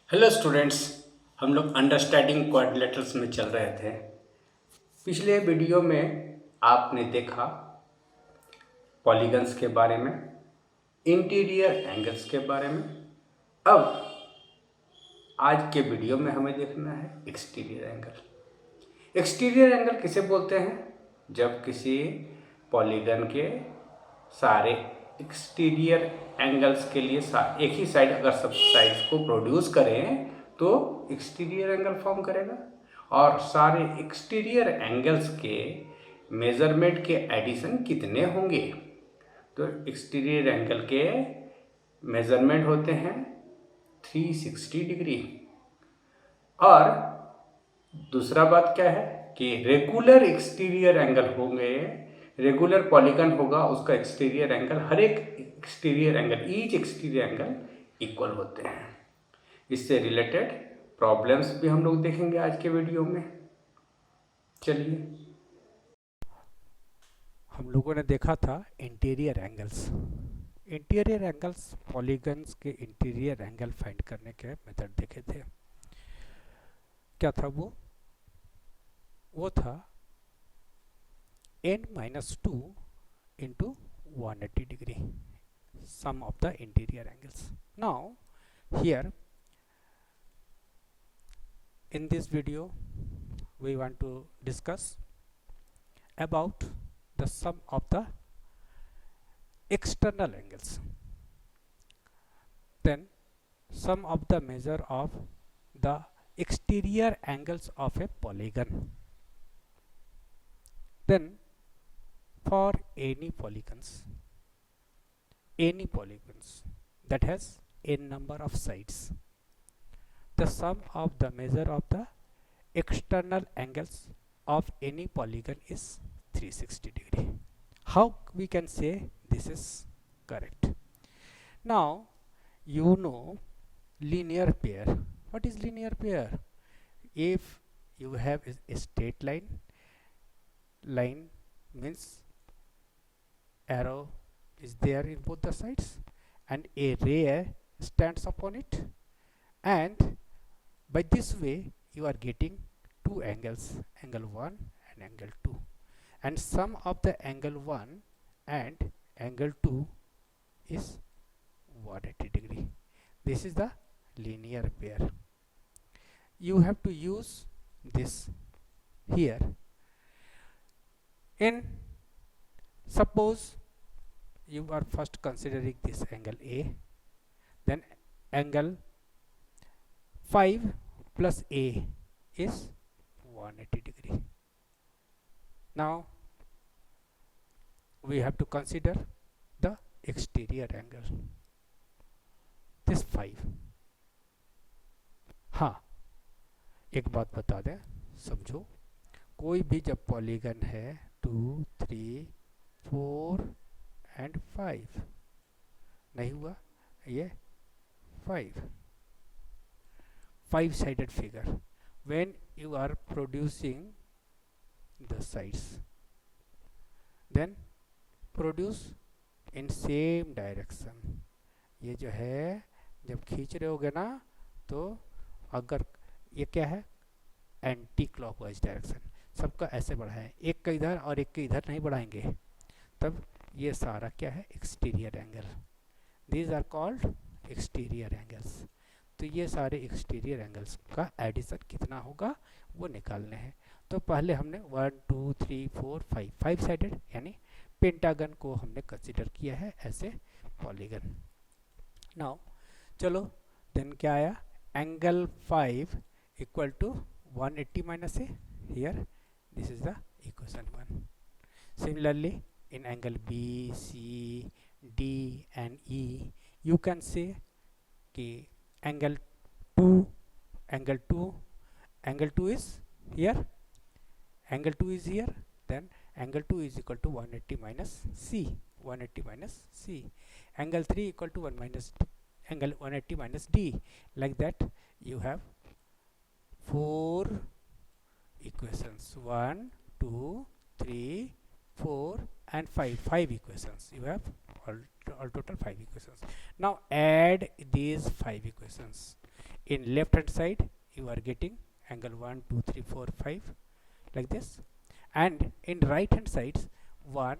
Hello students. हम लोग understanding quadrilaterals में चल रहे थे। पिछले वीडियो में आपने देखा पॉलीगन्स के बारे में, इंटीरियर एंगल्स के बारे में। अब आज के वीडियो में हमें देखना है एक्सटीरियर एंगल। एक्सटीरियर एंगल किसे बोलते हैं? जब किसी पॉलीगन के सारे एक्सटीरियर एंगल्स के लिए एक ही साइड अगर सब साइड्स को प्रोड्यूस करें तो एक्सटीरियर एंगल फॉर्म करेगा, और सारे एक्सटीरियर एंगल्स के मेजरमेंट के एडिशन कितने होंगे? तो एक्सटीरियर एंगल के मेजरमेंट होते हैं 360 डिग्री। और दूसरा बात क्या है कि रेगुलर एक्सटीरियर एंगल होंगे, रेगुलर पॉलीगन होगा, उसका एक्सटीरियर एंगल, हर एक exterior angle, each exterior angle equal होते हैं। इससे रिलेटेड प्रॉब्लम्स भी हम लोग देखेंगे आज के वीडियो में। चलिए, हम लोगों ने देखा था interior angles. Interior angles polygons के इंटीरियर एंगल फाइंड करने के मेथड देखे थे। क्या था वो था n-2 into 180 degree sum of the interior angles. Now here in this video we want to discuss about the sum of the external angles, then sum of the measure of the exterior angles of a polygon. Then for any polygons that has n number of sides, the sum of the measure of the external angles of any polygon is 360 degree. How we can say this is correct? Now you know linear pair. What is linear pair? If you have a straight line means arrow is there in both the sides and a ray stands upon it, and by this way you are getting two angles, angle 1 and angle 2, and sum of the angle 1 and angle 2 is 180 degree. This is the linear pair. You have to use this here. In suppose you are first considering this angle A, then angle 5 plus A is 180 degree. Now we have to consider the exterior angle, this 5. हाँ, एक बात बता दें, समझो, कोई भी जब polygon है 2, 3, 4 एंड 5 नहीं हुआ, ये 5 sided figure, when you are producing the sides, then produce in same direction. ये जो है जब खींच रहे होगे ना, तो अगर ये क्या है, एंटी क्लॉकवाइज डायरेक्शन, सबका ऐसे बढ़ाएं, एक का इधर और एक के इधर नहीं बढ़ाएंगे, तब ये सारा क्या है, exterior angle. These are called exterior angles. तो ये सारे एक्सटीरियर एंगल्स का एडिशन कितना होगा वो निकालने हैं। तो पहले हमने 1 2 3 4 5 साइडेड यानी पेंटागन को हमने कंसिडर किया है ऐसे पॉलीगन। नाउ चलो, देन क्या आया, angle 5 equal to 180 minus a. Here this is the equation 1. Similarly in angle B, C, D and E you can say कि angle 2 is here, angle 2 is here, then angle 2 is equal to 180 minus C, 180 minus C. Angle 3 equal to 1 minus angle 180 minus D. Like that you have 4 equations, 1 2 3 4 and 5 equations. You have all total 5 equations. Now add these 5 equations. in left hand side you are getting angle 1 2 3 4 5 like this, and in right hand sides 1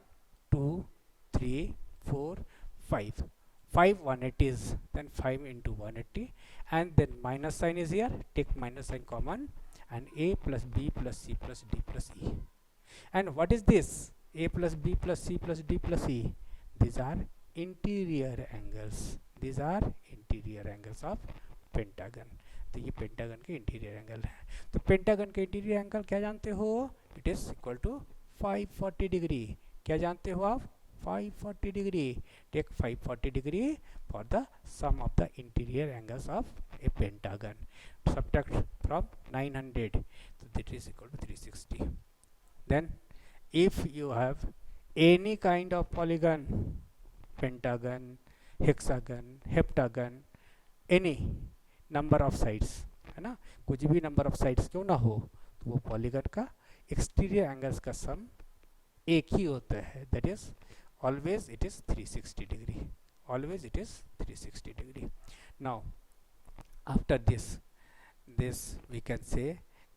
2 3 4 5 5 180s, then 5 into 180, and then minus sign is here, take minus sign common, and a plus b plus c plus d plus e. And what is this a plus b plus c plus d plus e? These are interior angles, these are interior angles of pentagon. तो ये pentagon के interior angle है. तो pentagon के interior angle क्या जानते हो? It is equal to 540 degree. क्या जानते हो आप? 540 degree. Take 540 degree for the sum of the interior angles of a pentagon. Subtract from 900, so that is equal to 360. Then if you have any kind of polygon, pentagon, hexagon, heptagon, any number of sides, है ना, कुछ भी number of sides क्यों ना हो, तो वो polygon का एक्सटीरियर एंगल्स का सम एक ही होता है, that is always it is 360 degree, always it is 360 degree. Now after this we can say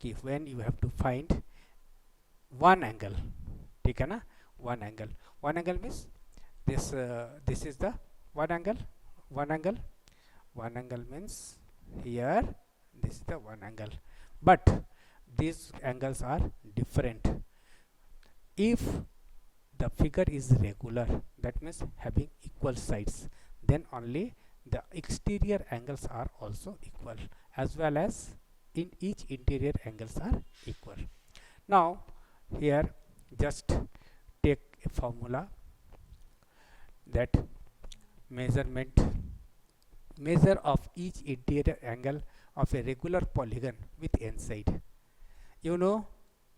कि when you have to find one angle, ठीक है ना, one angle means this is the one angle means here this is the one angle, but these angles are different. If the figure is regular, that means having equal sides, then only the exterior angles are also equal, as well as in each interior angles are equal. Now here just take a formula that measure of each interior angle of a regular polygon with n side. You know,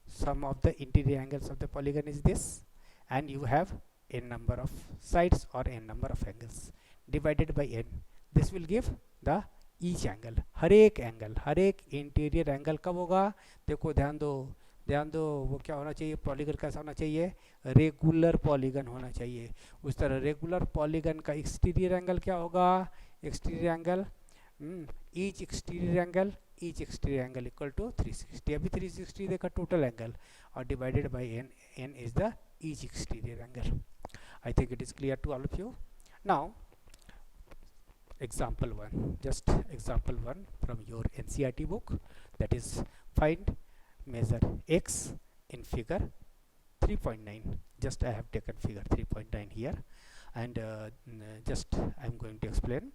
sum of the interior angles of the polygon is this, and you have n number of sides or n number of angles divided by n. This will give the each angle. हर एक interior angle कब होगा? देखो ध्यान दो, वो क्या होना चाहिए? पॉलीगन कैसा होना चाहिए? रेगुलर पॉलीगन होना चाहिए. उस तरह रेगुलर पॉलीगन का एक्सटीरियर एंगल क्या होगा? Exterior angle each exterior angle equal to 360. अभी 360 देखा टोटल एंगल, और divided by n is the each exterior angle. I think it is clear to all of you. Now example 1 from your NCERT book, that is find measure x in figure 3.9. just I have taken figure 3.9 here, and just I am going to explain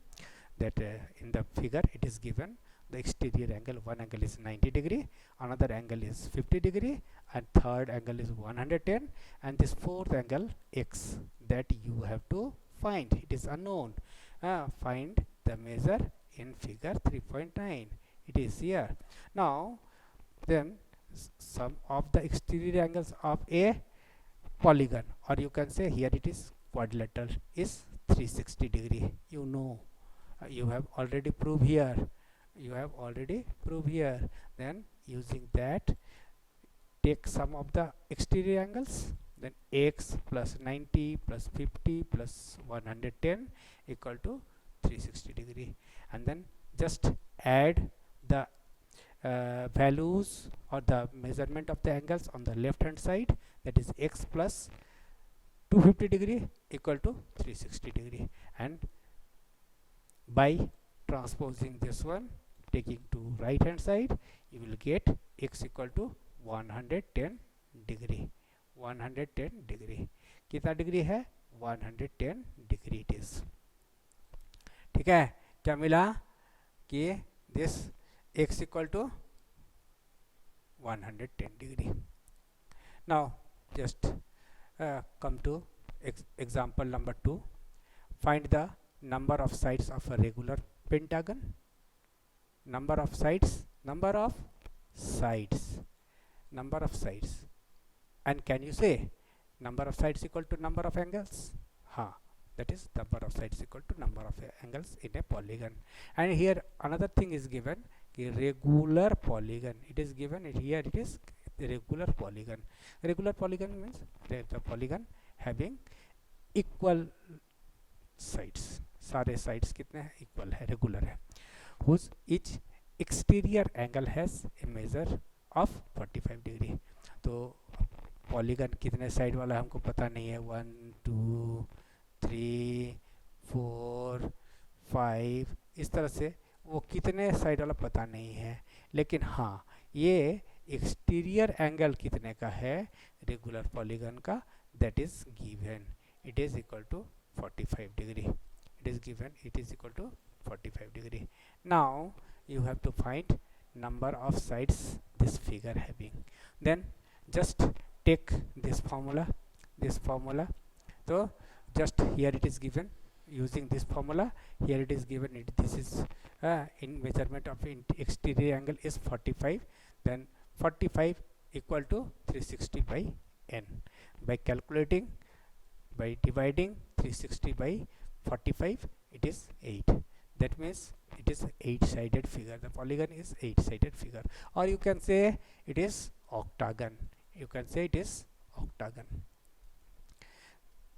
that in the figure it is given the exterior angle. One angle is 90 degree, another angle is 50 degree, and third angle is 110, and this fourth angle x that you have to find. It is unknown. Find the measure in figure 3.9. It is here. Now then sum of the exterior angles of a polygon, or you can say here it is quadrilateral, is 360 degree. You know, you have already proved here, then using that take sum of the exterior angles, then x plus 90 plus 50 plus 110 equal to 360 degree, and then just add the values or the measurement of the angles on the left hand side, that is x plus 250 degree equal to 360 degree, and by transposing this one, taking to right hand side, you will get x equal to 110 degree. 110 degree कितना degree है? 110 degree it is. ठीक है, क्या मिला कि this x equal to 110 degree. Now just come to example number 2. Find the number of sides of a regular pentagon. number of sides, and can you say number of sides equal to number of angles? That is number of sides equal to number of angles in a polygon. And here another thing is given, regular polygon. It is given here, it is regular polygon. Regular polygon means the polygon having equal sides. सारे sides कितने हैं? Equal है, regular है. whose each exterior angle has a measure of 45 degree. तो polygon कितने side वाला हमको पता नहीं है, 1 2 3 4 5, इस तरह से वो कितने साइड वाला पता नहीं है, लेकिन हाँ ये एक्सटीरियर एंगल कितने का है रेगुलर पॉलीगन का, that is given, it is equal to 45 degree, it is given, it is equal to 45 degree. Now you have to find number of sides this figure having, then just take this formula, so just here it is given using this formula, here it is given, this is in measurement of exterior angle is 45, then 45 equal to 360 by n, by calculating, by dividing 360 by 45, it is 8, that means it is 8-sided figure, the polygon is 8-sided figure, or you can say it is octagon, you can say it is octagon.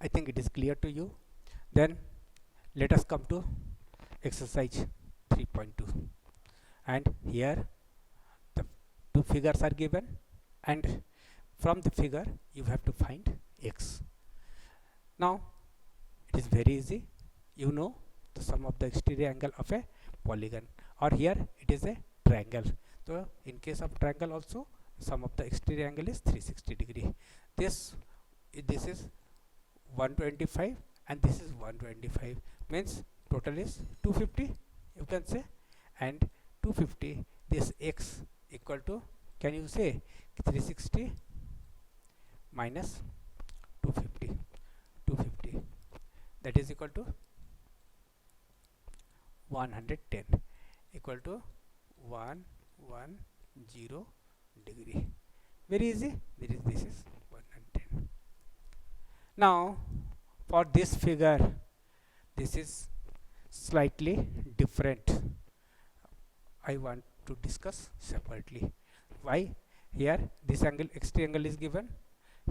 I think it is clear to you. Then let us come to exercise 3.2, and here the two figures are given, and from the figure you have to find x. Now it is very easy, you know the sum of the exterior angle of a polygon, or here it is a triangle, so in case of triangle also sum of the exterior angle is 360 degree. This is 125 and this is 125, means total is 250, you can say, and 250, this x equal to, can you say 360 minus 250, that is equal to 110, equal to 110 degree. Very easy, this is 110. Now for this figure, this is slightly different, I want to discuss separately. Why? Here this angle, exterior angle is given,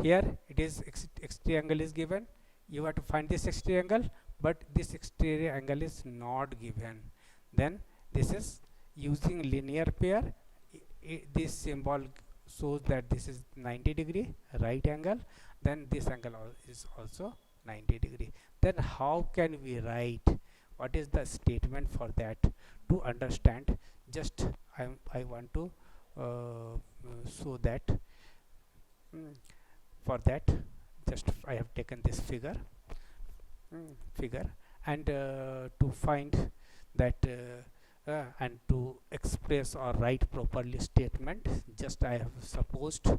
here it is exterior angle is given, you have to find this exterior angle, but this exterior angle is not given, then this is using linear pair, this symbol shows that this is 90 degree right angle, then this angle is also 90 degree. Then how can we write, what is the statement for that? To understand, just I want to show that. For that, just I have taken this figure, and to find that and to express or write properly statement, just I have supposed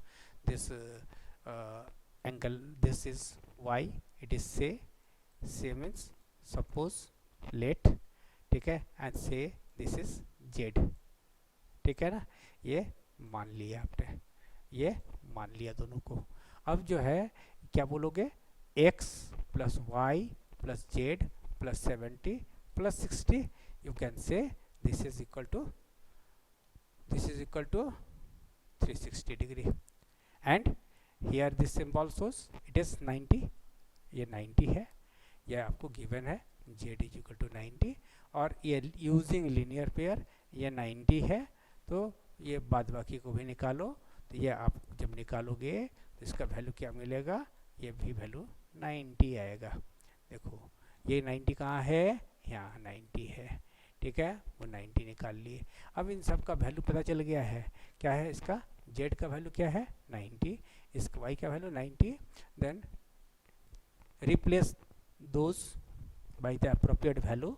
this angle, this is y, it is say means suppose, let, ठीक है, and say this is z, ठीक है ना, ये मान लिया आपने, ये मान लिया दोनों को। अब जो है क्या बोलोगे, x plus y plus z plus 70 plus 60, you can say this is equal to 360 degree, and here this symbol shows it is 90, ये 90 है, यह आपको गिवन है, z is equal to 90, और ये यूजिंग लीनियर पेयर ये 90 है, तो ये बाद बाकी को भी निकालो, तो ये आप जब निकालोगे तो इसका वैल्यू क्या मिलेगा, ये भी वैल्यू 90 आएगा। देखो ये 90 कहाँ है, यहाँ 90 है, ठीक है, वो 90 निकाल लिए। अब इन सब का वैल्यू पता चल गया है, क्या है, इसका z का वैल्यू क्या है 90, इसका y का value 90, then replace those by the appropriate value,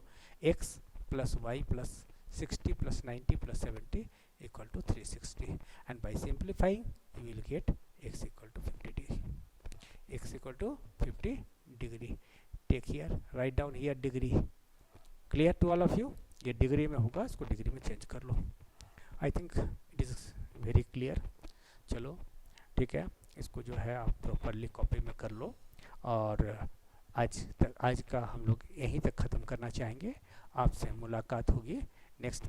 x plus y plus 60 plus 90 plus 70 equal to 360, and by simplifying you will get x equal to 50 degree, x equal to 50 degree. Take here, write down here degree. Clear to all of you? ये degree में होगा, इसको degree में change कर लो। I think it is very clear. चलो ठीक है, इसको जो है आप प्रॉपरली कॉपी में कर लो, और आज का हम लोग यहीं तक ख़त्म करना चाहेंगे। आपसे मुलाकात होगी नेक्स्ट